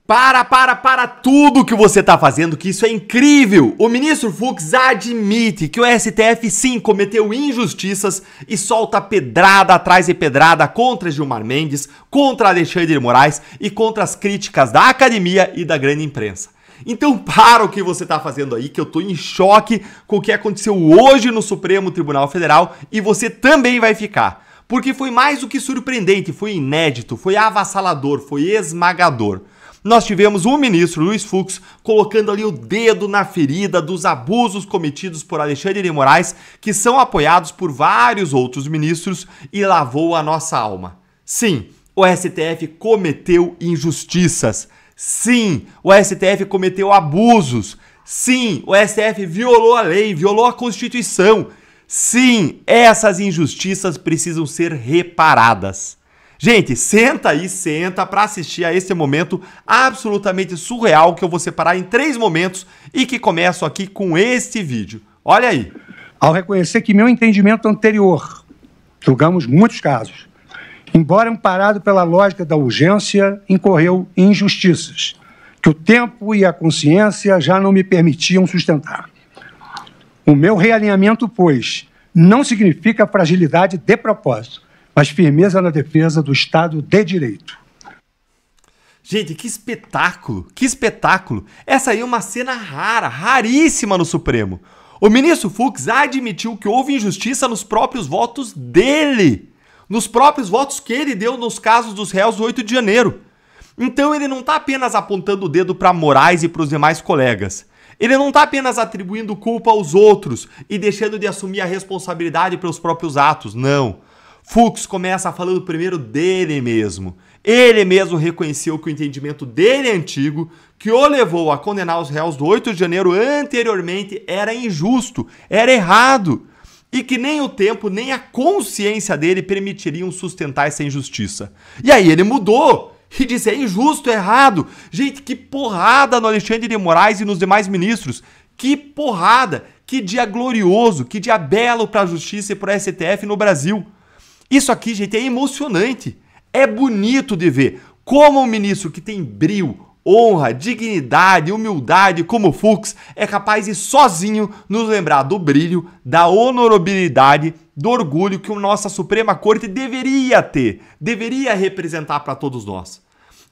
Para tudo que você tá fazendo, que isso é incrível! O ministro Fux admite que o STF sim cometeu injustiças e solta pedrada atrás de pedrada contra Gilmar Mendes, contra Alexandre de Moraes e contra as críticas da academia e da grande imprensa. Então para o que você tá fazendo aí, que eu tô em choque com o que aconteceu hoje no Supremo Tribunal Federal e você também vai ficar. Porque foi mais do que surpreendente, foi inédito, foi avassalador, foi esmagador. Nós tivemos o ministro Luiz Fux colocando ali o dedo na ferida dos abusos cometidos por Alexandre de Moraes, que são apoiados por vários outros ministros, e lavou a nossa alma. Sim, o STF cometeu injustiças. Sim, o STF cometeu abusos. Sim, o STF violou a lei, violou a Constituição. Sim, essas injustiças precisam ser reparadas. Gente, senta para assistir a esse momento absolutamente surreal que eu vou separar em 3 momentos e que começo aqui com este vídeo. Olha aí. Ao reconhecer que meu entendimento anterior, julgamos muitos casos, embora amparado pela lógica da urgência, incorreu em injustiças, que o tempo e a consciência já não me permitiam sustentar. O meu realinhamento, pois, não significa fragilidade de propósito, mas firmeza na defesa do Estado de Direito. Gente, que espetáculo, que espetáculo. Essa aí é uma cena rara, raríssima no Supremo. O ministro Fux admitiu que houve injustiça nos próprios votos dele. Nos próprios votos que ele deu nos casos dos réus do 8 de janeiro. Então ele não está apenas apontando o dedo para Moraes e para os demais colegas. Ele não está apenas atribuindo culpa aos outros e deixando de assumir a responsabilidade pelos próprios atos, não. Fux começa falando primeiro dele mesmo. Ele mesmo reconheceu que o entendimento dele antigo, que o levou a condenar os réus do 8 de janeiro anteriormente, era injusto, era errado. E que nem o tempo, nem a consciência dele permitiriam sustentar essa injustiça. E aí ele mudou e disse, é injusto, é errado. Gente, que porrada no Alexandre de Moraes e nos demais ministros. Que porrada, que dia glorioso, que dia belo para a justiça e para o STF no Brasil. Isso aqui, gente, é emocionante, é bonito de ver como um ministro que tem brio, honra, dignidade, humildade como Fux é capaz de sozinho nos lembrar do brilho, da honorabilidade, do orgulho que a nossa Suprema Corte deveria ter, deveria representar para todos nós.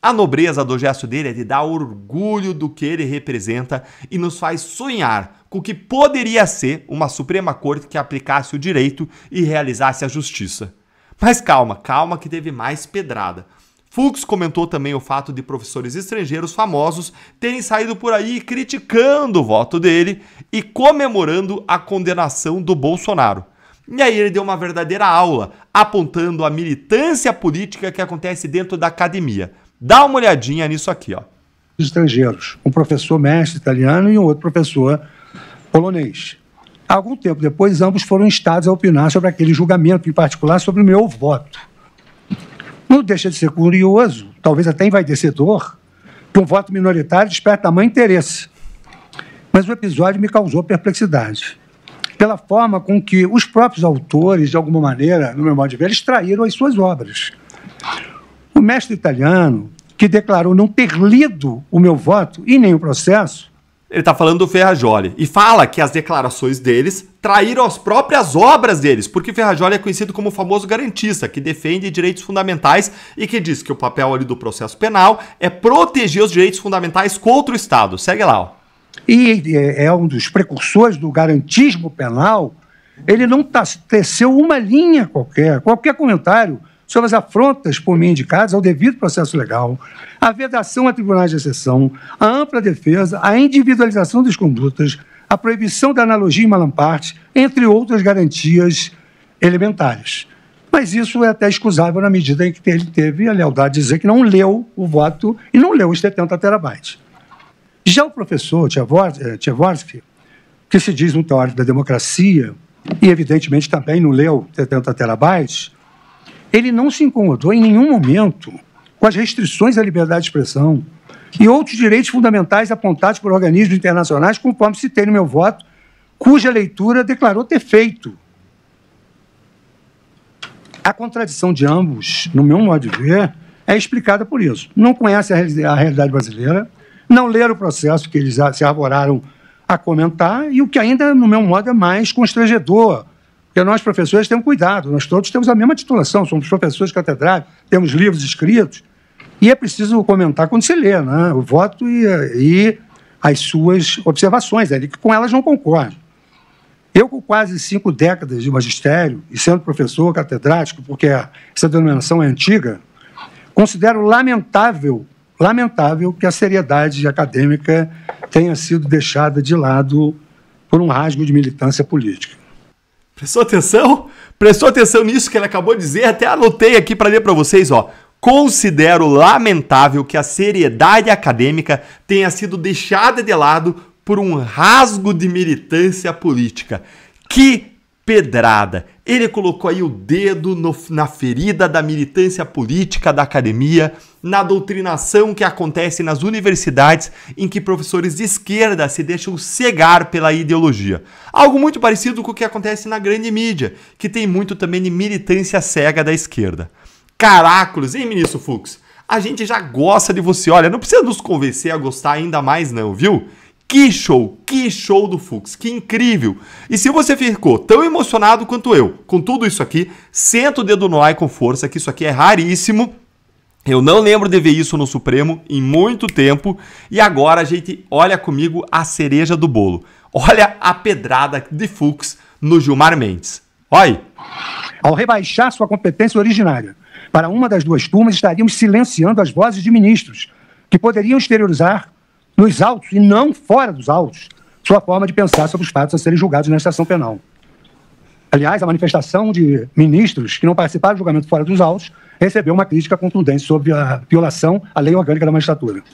A nobreza do gesto dele é de dar orgulho do que ele representa e nos faz sonhar com o que poderia ser uma Suprema Corte que aplicasse o direito e realizasse a justiça. Mas calma que teve mais pedrada. Fux comentou também o fato de professores estrangeiros famosos terem saído por aí criticando o voto dele e comemorando a condenação do Bolsonaro. E aí ele deu uma verdadeira aula, apontando a militância política que acontece dentro da academia. Dá uma olhadinha nisso aqui, ó. Estrangeiros, um professor mestre italiano e um outro professor polonês. Algum tempo depois, ambos foram instados a opinar sobre aquele julgamento, em particular sobre o meu voto. Não deixa de ser curioso, talvez até envaidecedor, que um voto minoritário desperta tamanho interesse. Mas o episódio me causou perplexidade, pela forma com que os próprios autores, de alguma maneira, no meu modo de ver, extraíram as suas obras. O mestre italiano, que declarou não ter lido o meu voto e nem o processo, ele está falando do Ferrajoli e fala que as declarações deles traíram as próprias obras deles, porque Ferrajoli é conhecido como o famoso garantista, que defende direitos fundamentais e que diz que o papel ali do processo penal é proteger os direitos fundamentais contra o Estado. Segue lá, ó. E é um dos precursores do garantismo penal. Ele não teceu uma linha qualquer comentário sobre as afrontas por mim indicadas ao devido processo legal, a vedação a tribunais de exceção, a ampla defesa, a individualização das condutas, a proibição da analogia em malamparte, entre outras garantias elementares. Mas isso é até excusável na medida em que ele teve a lealdade de dizer que não leu o voto e não leu os 70 terabytes. Já o professor Tchevorsky, que se diz um teórico da democracia e, evidentemente, também não leu 70 terabytes, ele não se incomodou em nenhum momento com as restrições à liberdade de expressão e outros direitos fundamentais apontados por organismos internacionais, conforme citei no meu voto, cuja leitura declarou ter feito. A contradição de ambos, no meu modo de ver, é explicada por isso. Não conhece a realidade brasileira, não leram o processo que eles se arvoraram a comentar, e o que ainda, no meu modo, é mais constrangedor. Porque nós, professores, temos cuidado, nós todos temos a mesma titulação, somos professores catedráticos, temos livros escritos, e é preciso comentar quando se lê, né? O voto e as suas observações, ali, que com elas não concordo. Eu, com quase 5 décadas de magistério, e sendo professor catedrático, porque essa denominação é antiga, considero lamentável que a seriedade acadêmica tenha sido deixada de lado por um rasgo de militância política. Prestou atenção? Prestou atenção nisso que ele acabou de dizer? Até anotei aqui para ler para vocês, ó. Considero lamentável que a seriedade acadêmica tenha sido deixada de lado por um rasgo de militância política. Que pedrada! Ele colocou aí o dedo na ferida da militância política da academia, na doutrinação que acontece nas universidades em que professores de esquerda se deixam cegar pela ideologia. Algo muito parecido com o que acontece na grande mídia, que tem muito também de militância cega da esquerda. Caracoles, hein, ministro Fux? A gente já gosta de você. Olha, não precisa nos convencer a gostar ainda mais não, viu? Que show do Fux, que incrível! E se você ficou tão emocionado quanto eu com tudo isso aqui, senta o dedo no like com força, que isso aqui é raríssimo. Eu não lembro de ver isso no Supremo em muito tempo. E agora a gente olha comigo a cereja do bolo. Olha a pedrada de Fux no Gilmar Mendes. Olha aí. Ao rebaixar sua competência originária para uma das duas turmas, estaríamos silenciando as vozes de ministros que poderiam exteriorizar nos autos e não fora dos autos sua forma de pensar sobre os fatos a serem julgados na estação penal. Aliás, a manifestação de ministros que não participaram do julgamento fora dos autos recebeu uma crítica contundente sobre a violação à lei orgânica da magistratura.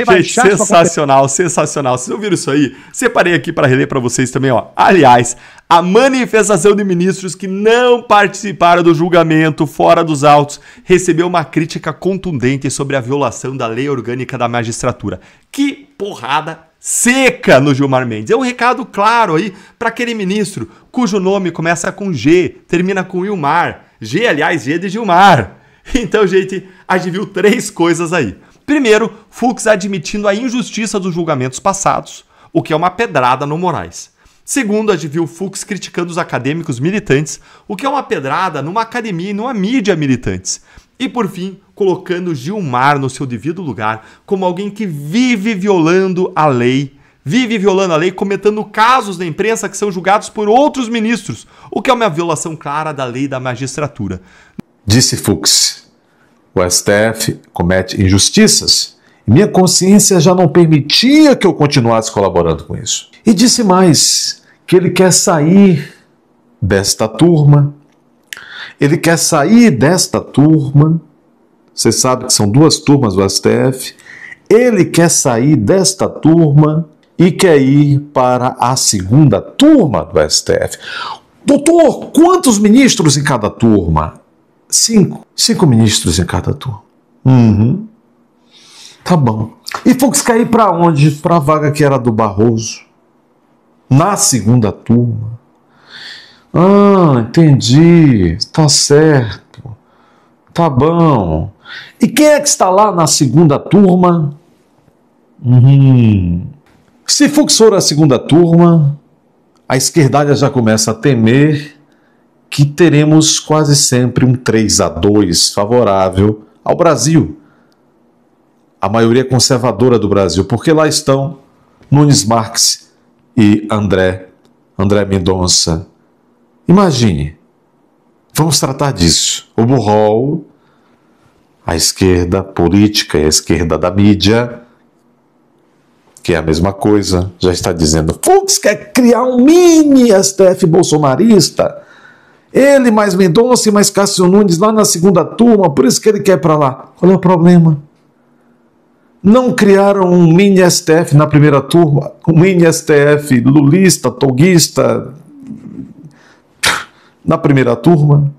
Gente, sensacional, sensacional. Vocês ouviram isso aí? Separei aqui para reler para vocês também, ó. Aliás, a manifestação de ministros que não participaram do julgamento fora dos autos recebeu uma crítica contundente sobre a violação da lei orgânica da magistratura. Que porrada seca no Gilmar Mendes. É um recado claro aí para aquele ministro cujo nome começa com G, termina com Ilmar. G, aliás, G de Gilmar. Então, gente, a gente viu 3 coisas aí. Primeiro, Fux admitindo a injustiça dos julgamentos passados, o que é uma pedrada no Moraes. Segundo, a gente viu Fux criticando os acadêmicos militantes, o que é uma pedrada numa academia e numa mídia militantes. E por fim, colocando Gilmar no seu devido lugar como alguém que vive violando a lei, cometendo casos na imprensa que são julgados por outros ministros, o que é uma violação clara da lei da magistratura. Disse Fux. O STF comete injustiças e minha consciência já não permitia que eu continuasse colaborando com isso. E disse mais, que ele quer sair desta turma. Ele quer sair desta turma. Você sabe que são 2 turmas do STF. Ele quer sair desta turma e quer ir para a 2ª turma do STF. Doutor, quantos ministros em cada turma? 5 ministros em cada turma. Tá bom. E Fux quer ir para onde? Para a vaga que era do Barroso. Na 2ª turma. Ah, entendi. Tá certo. Tá bom. E quem é que está lá na 2ª turma? Se Fux for a 2ª turma, a esquerdalha já começa a temer que teremos quase sempre um 3-2 favorável ao Brasil. A maioria conservadora do Brasil, porque lá estão Nunes Marques e André Mendonça. Imagine, vamos tratar disso. O Burrol, a esquerda política e a esquerda da mídia, que é a mesma coisa, já está dizendo, Fux quer criar um mini STF bolsonarista. Ele mais Mendonça e mais Cássio Nunes lá na 2ª turma, por isso que ele quer ir para lá. Qual é o problema? Não criaram um mini STF na 1ª turma, um mini STF lulista, toguista na 1ª turma?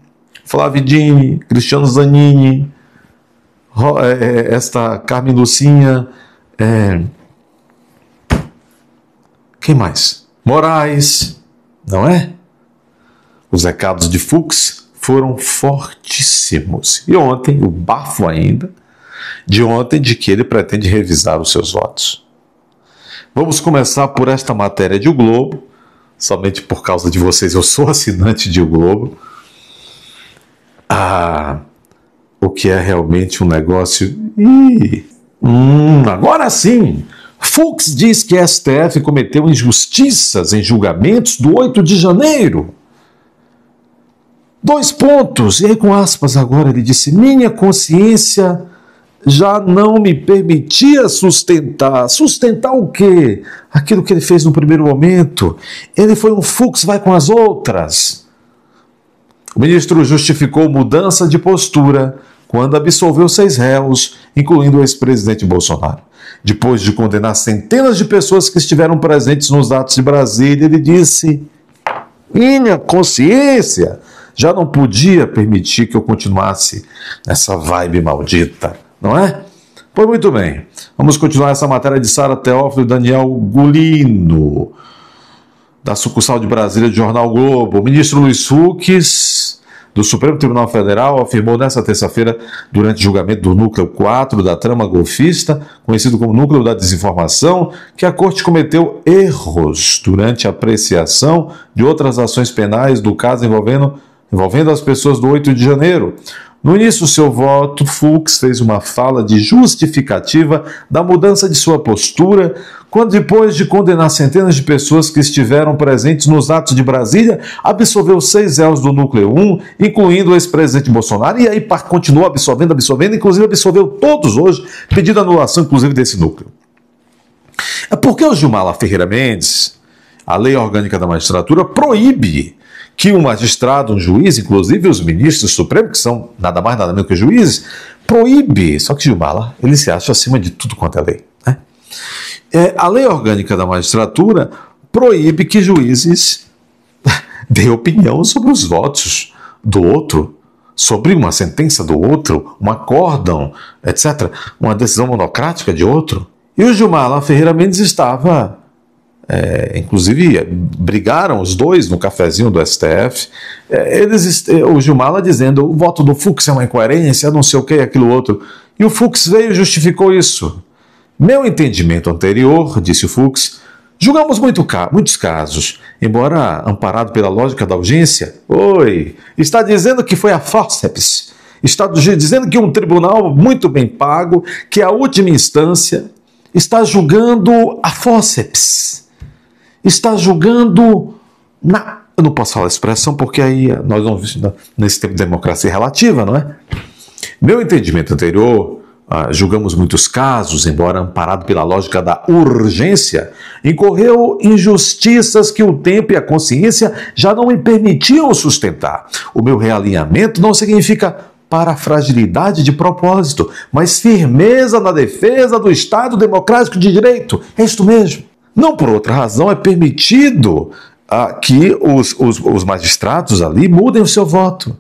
Flávio Dini, Cristiano Zanini, esta Carmen Lucinha, quem mais? Moraes, não é? Os recados de Fux foram fortíssimos. E ontem, o bafo ainda, de ontem, de que ele pretende revisar os seus votos. Vamos começar por esta matéria de O Globo. Somente por causa de vocês, eu sou assinante de O Globo. O que é realmente um negócio... Agora sim! Fux diz que a STF cometeu injustiças em julgamentos do 8 de janeiro. 2 pontos. E aí, com aspas, agora ele disse: minha consciência já não me permitia sustentar. Sustentar o quê? Aquilo que ele fez no primeiro momento. Ele foi um Fux, vai com as outras. O ministro justificou mudança de postura quando absolveu 6 réus, incluindo o ex-presidente Bolsonaro. Depois de condenar centenas de pessoas que estiveram presentes nos atos de Brasília, ele disse: minha consciência já não podia permitir que eu continuasse nessa vibe maldita, não é? Pois muito bem, vamos continuar essa matéria de Sara Teófilo e Daniel Gulino, da sucursal de Brasília do Jornal Globo. O ministro Luiz Fux, do Supremo Tribunal Federal, afirmou nesta terça-feira, durante o julgamento do Núcleo 4 da trama golfista, conhecido como Núcleo da Desinformação, que a Corte cometeu erros durante a apreciação de outras ações penais do caso envolvendo as pessoas do 8 de janeiro. No início do seu voto, Fux fez uma fala de justificativa da mudança de sua postura, quando, depois de condenar centenas de pessoas que estiveram presentes nos atos de Brasília, absolveu 6 réus do Núcleo 1, incluindo o ex-presidente Bolsonaro, e aí continuou absolvendo, inclusive absolveu todos hoje, pedindo anulação, inclusive, desse núcleo. É porque o Gilmar Ferreira Mendes, a Lei Orgânica da Magistratura, proíbe que um magistrado, um juiz, inclusive os ministros do Supremo, que são nada mais nada menos que juízes, proíbe, só que Gilmar, ele se acha acima de tudo quanto é lei, né? A Lei Orgânica da Magistratura proíbe que juízes dêem opinião sobre os votos do outro, sobre uma sentença do outro, um acórdão, etc., uma decisão monocrática de outro. E o Gilmar Ferreira Mendes estava... inclusive brigaram os dois no cafezinho do STF, o Gilmar dizendo: o voto do Fux é uma incoerência, não sei o que, aquilo outro, e o Fux veio e justificou isso. Meu entendimento anterior, disse o Fux, julgamos muitos casos, embora amparado pela lógica da urgência. Está dizendo que foi a fórceps, está dizendo que um tribunal muito bem pago, que é a última instância, está julgando a fórceps. Está julgando eu não posso falar a expressão porque aí nós vamos nesse tempo de democracia relativa, não é? Meu entendimento anterior, julgamos muitos casos, embora amparado pela lógica da urgência, incorreu injustiças que o tempo e a consciência já não me permitiam sustentar. O meu realinhamento não significa parafragilidade de propósito, mas firmeza na defesa do Estado Democrático de Direito. É isto mesmo. Não por outra razão é permitido que os magistrados ali mudem o seu voto.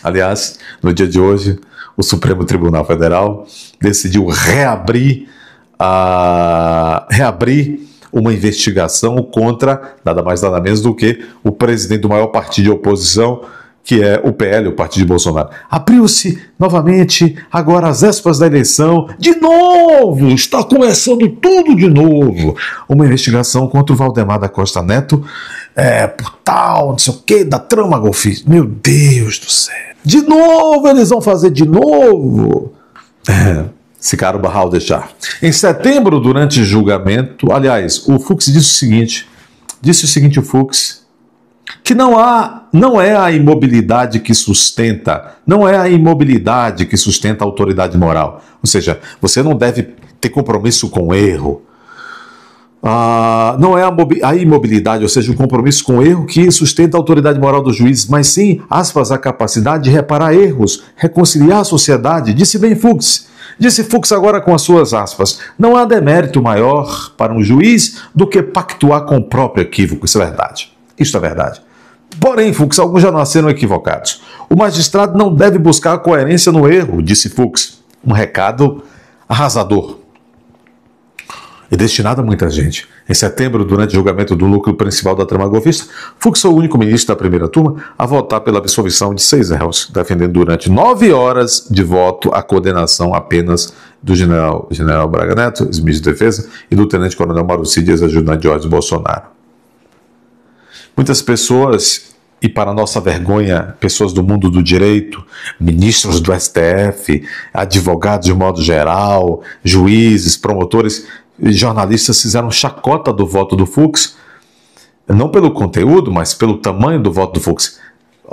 Aliás, no dia de hoje, o Supremo Tribunal Federal decidiu reabrir uma investigação contra nada mais nada menos do que o presidente do maior partido de oposição, que é o PL, o partido de Bolsonaro. Abriu-se novamente, agora às vésperas da eleição, de novo, está começando tudo de novo, uma investigação contra o Valdemar da Costa Neto, por tal, não sei o que, da trama golfista. Meu Deus do céu. De novo, eles vão fazer de novo. Se caro barral deixar. Em setembro, durante o julgamento, aliás, o Fux disse o seguinte, o Fux, que não é a imobilidade que sustenta, a autoridade moral. Ou seja, você não deve ter compromisso com o erro. Não é a imobilidade, ou seja, o compromisso com o erro que sustenta a autoridade moral do juiz, mas sim, aspas, a capacidade de reparar erros, reconciliar a sociedade, disse bem Fux. Disse Fux agora com as suas aspas: não há demérito maior para um juiz do que pactuar com o próprio equívoco. Isso é verdade. Isto é verdade. Porém, Fux, alguns já nasceram equivocados. O magistrado não deve buscar a coerência no erro, disse Fux. Um recado arrasador. e destinado a muita gente. Em setembro, durante o julgamento do núcleo principal da trama golpista, Fux foi o único ministro da primeira turma a votar pela absolvição de 6 réus, defendendo durante 9 horas de voto a condenação apenas do general Braga Neto, ex-ministro de Defesa, e do tenente-coronel Marucci, ajudante de Jorge Bolsonaro. Muitas pessoas, e para nossa vergonha, pessoas do mundo do direito, ministros do STF, advogados de modo geral, juízes, promotores e jornalistas fizeram chacota do voto do Fux, não pelo conteúdo, mas pelo tamanho do voto do Fux.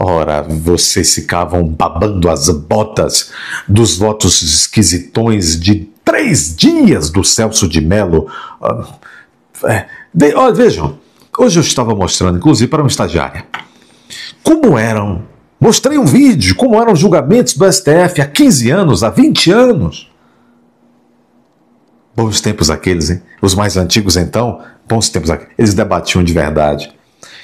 Ora, vocês ficavam babando as botas dos votos esquisitões de 3 dias do Celso de Mello. Vejam, hoje eu estava mostrando, inclusive para uma estagiária, como eram. Mostrei um vídeo, como eram os julgamentos do STF há 15 anos, há 20 anos. Bons tempos aqueles, hein? Os mais antigos, então, bons tempos aqueles. Eles debatiam de verdade.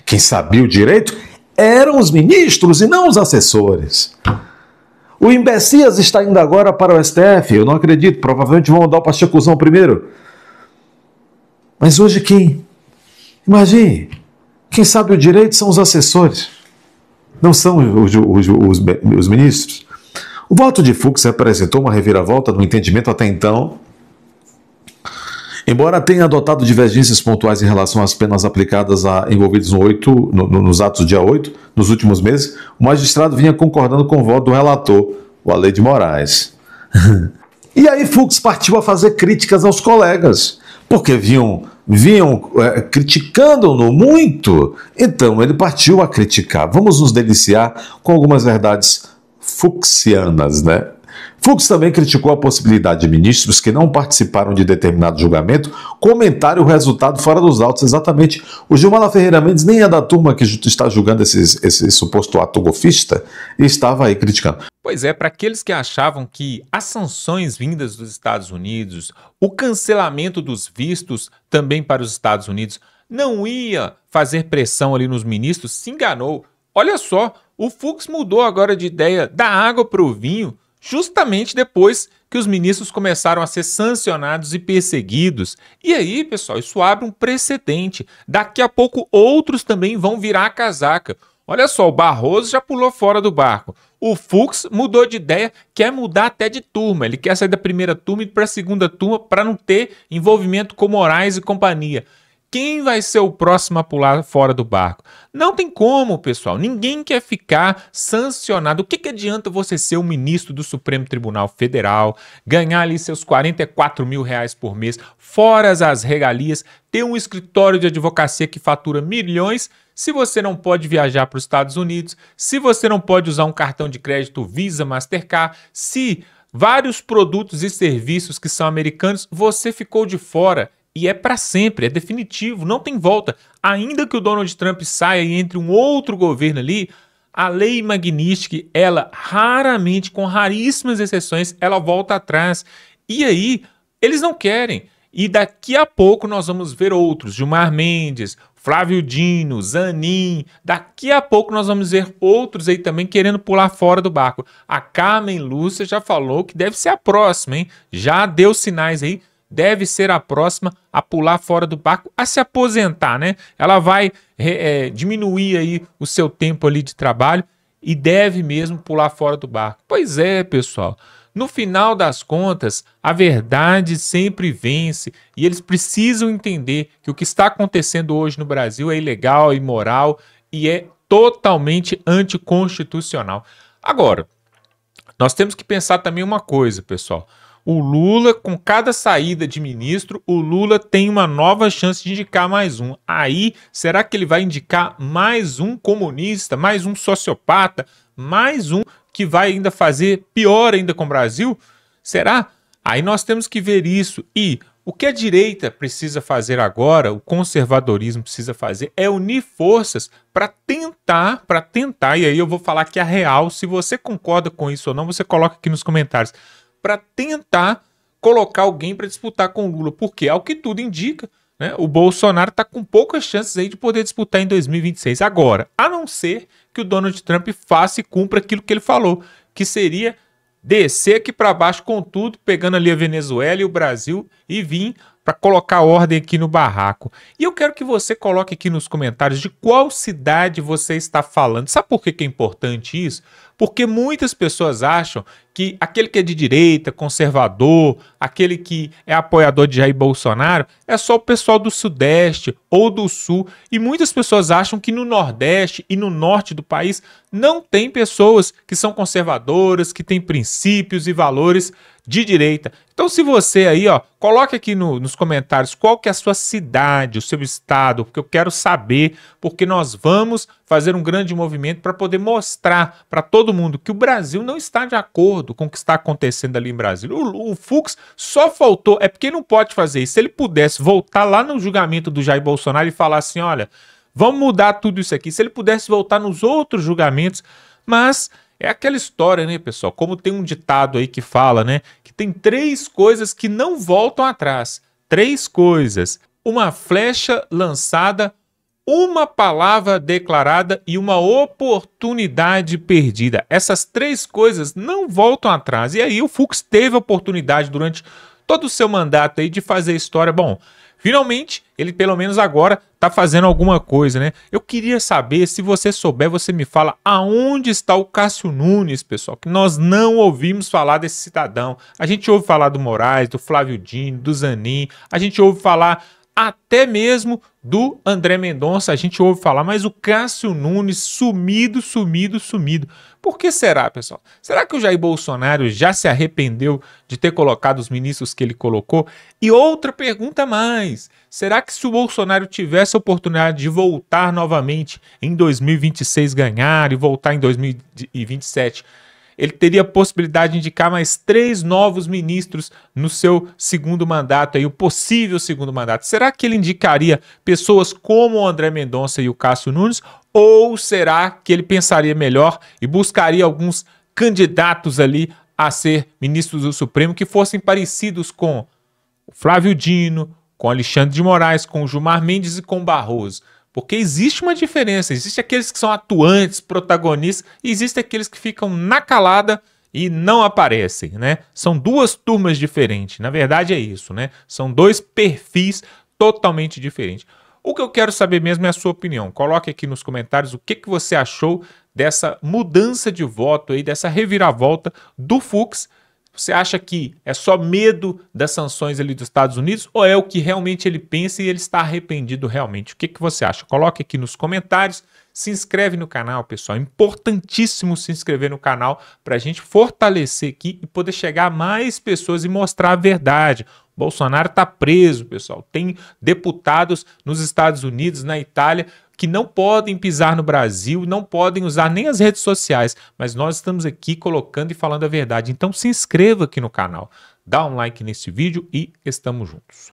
Quem sabia o direito eram os ministros e não os assessores. O Imbecias está indo agora para o STF, eu não acredito, provavelmente vão mandar o Pachecuzão primeiro. Mas hoje quem? Imagine, quem sabe o direito são os assessores, não são os ministros. O voto de Fux representou uma reviravolta no entendimento até então. Embora tenha adotado divergências pontuais em relação às penas aplicadas a envolvidos nos atos do dia 8, nos últimos meses, o magistrado vinha concordando com o voto do relator, o Alei de Moraes. E aí Fux partiu a fazer críticas aos colegas, porque vinham criticando-no muito. Então ele partiu a criticar. Vamos nos deliciar com algumas verdades fuxianas, né? Fux também criticou a possibilidade de ministros que não participaram de determinado julgamento comentarem o resultado fora dos autos. Exatamente. O Gilmar Ferreira Mendes nem é da turma que está julgando esse suposto ato golpista e estava aí criticando. Pois é, para aqueles que achavam que as sanções vindas dos Estados Unidos, o cancelamento dos vistos também para os Estados Unidos, não ia fazer pressão ali nos ministros, se enganou. Olha só, o Fux mudou agora de ideia da água para o vinho, justamente depois que os ministros começaram a ser sancionados e perseguidos. E aí, pessoal, isso abre um precedente. Daqui a pouco outros também vão virar a casaca. Olha só, o Barroso já pulou fora do barco. O Fux mudou de ideia, quer mudar até de turma. Ele quer sair da primeira turma e ir para a segunda turma para não ter envolvimento com Moraes e companhia. Quem vai ser o próximo a pular fora do barco? Não tem como, pessoal. Ninguém quer ficar sancionado. O que adianta você ser um ministro do Supremo Tribunal Federal, ganhar ali seus 44 mil reais por mês, fora as regalias, ter um escritório de advocacia que fatura milhões, se você não pode viajar para os Estados Unidos, se você não pode usar um cartão de crédito Visa, Mastercard, se vários produtos e serviços que são americanos, você ficou de fora. E é para sempre, é definitivo, não tem volta. Ainda que o Donald Trump saia e entre um outro governo ali, a lei Magnitsky, ela raramente, com raríssimas exceções, ela volta atrás. E aí, eles não querem. E daqui a pouco nós vamos ver outros, Gilmar Mendes, Flávio Dino, Zanin. Daqui a pouco nós vamos ver outros aí também querendo pular fora do barco. A Carmen Lúcia já falou que deve ser a próxima, hein? Já deu sinais aí. Deve ser a próxima a pular fora do barco, a se aposentar, né? Ela vai diminuir aí o seu tempo ali de trabalho e deve mesmo pular fora do barco. Pois é, pessoal. No final das contas, a verdade sempre vence e eles precisam entender que o que está acontecendo hoje no Brasil é ilegal, imoral e é totalmente anticonstitucional. Agora, nós temos que pensar também uma coisa, pessoal. O Lula, com cada saída de ministro, o Lula tem uma nova chance de indicar mais um. Aí, será que ele vai indicar mais um comunista, mais um sociopata, mais um que vai ainda fazer pior ainda com o Brasil? Será? Aí nós temos que ver isso. E o que a direita precisa fazer agora, o conservadorismo precisa fazer, é unir forças para tentar, e aí eu vou falar que é real, se você concorda com isso ou não, você coloca aqui nos comentários, para tentar colocar alguém para disputar com o Lula, porque, ao que tudo indica, né, o Bolsonaro está com poucas chances aí de poder disputar em 2026. Agora, a não ser que o Donald Trump faça e cumpra aquilo que ele falou, que seria descer aqui para baixo com tudo, pegando ali a Venezuela e o Brasil e vir para colocar ordem aqui no barraco. E eu quero que você coloque aqui nos comentários de qual cidade você está falando. Sabe por que é importante isso? Porque muitas pessoas acham que aquele que é de direita, conservador, aquele que é apoiador de Jair Bolsonaro, é só o pessoal do Sudeste ou do Sul. E muitas pessoas acham que no Nordeste e no Norte do país não tem pessoas que são conservadoras, que têm princípios e valores de direita. Então, se você aí, coloque aqui nos comentários qual que é a sua cidade, o seu estado, porque eu quero saber, porque nós vamos fazer um grande movimento para poder mostrar para todo mundo que o Brasil não está de acordo com o que está acontecendo ali em Brasília. O Fux só faltou, é porque não pode fazer isso. Se ele pudesse voltar lá no julgamento do Jair Bolsonaro e falar assim, olha, vamos mudar tudo isso aqui. Se ele pudesse voltar nos outros julgamentos, mas é aquela história, né, pessoal? Como tem um ditado aí que fala, né, que tem 3 coisas que não voltam atrás. 3 coisas. Uma flecha lançada, uma palavra declarada e uma oportunidade perdida. Essas 3 coisas não voltam atrás. E aí o Fux teve a oportunidade durante todo o seu mandato aí de fazer história. Bom, finalmente, ele pelo menos agora está fazendo alguma coisa, né? Eu queria saber, se você souber, você me fala aonde está o Cássio Nunes, pessoal, que nós não ouvimos falar desse cidadão. A gente ouve falar do Moraes, do Flávio Dino, do Zanin, a gente ouve falar até mesmo do André Mendonça, a gente ouve falar, mas o Cássio Nunes sumido. Por que será, pessoal? Será que o Jair Bolsonaro já se arrependeu de ter colocado os ministros que ele colocou? E outra pergunta mais, será que se o Bolsonaro tivesse a oportunidade de voltar novamente em 2026, ganhar e voltar em 2027, ele teria a possibilidade de indicar mais 3 novos ministros no seu segundo mandato, aí, o possível segundo mandato. Será que ele indicaria pessoas como o André Mendonça e o Cássio Nunes? Ou será que ele pensaria melhor e buscaria alguns candidatos ali a ser ministros do Supremo que fossem parecidos com o Flávio Dino, com Alexandre de Moraes, com o Gilmar Mendes e com o Barroso? Porque existe uma diferença, existe aqueles que são atuantes, protagonistas, e existe aqueles que ficam na calada e não aparecem, né? São 2 turmas diferentes, na verdade é isso, né? São 2 perfis totalmente diferentes. O que eu quero saber mesmo é a sua opinião. Coloque aqui nos comentários o que você achou dessa mudança de voto aí, dessa reviravolta do Fux. Você acha que é só medo das sanções ali dos Estados Unidos ou é o que realmente ele pensa e ele está arrependido realmente? O que você acha? Coloque aqui nos comentários. Se inscreve no canal, pessoal. É importantíssimo se inscrever no canal para a gente fortalecer aqui e poder chegar a mais pessoas e mostrar a verdade. O Bolsonaro está preso, pessoal. Tem deputados nos Estados Unidos, na Itália, que não podem pisar no Brasil, não podem usar nem as redes sociais, mas nós estamos aqui colocando e falando a verdade. Então se inscreva aqui no canal, dá um like nesse vídeo e estamos juntos.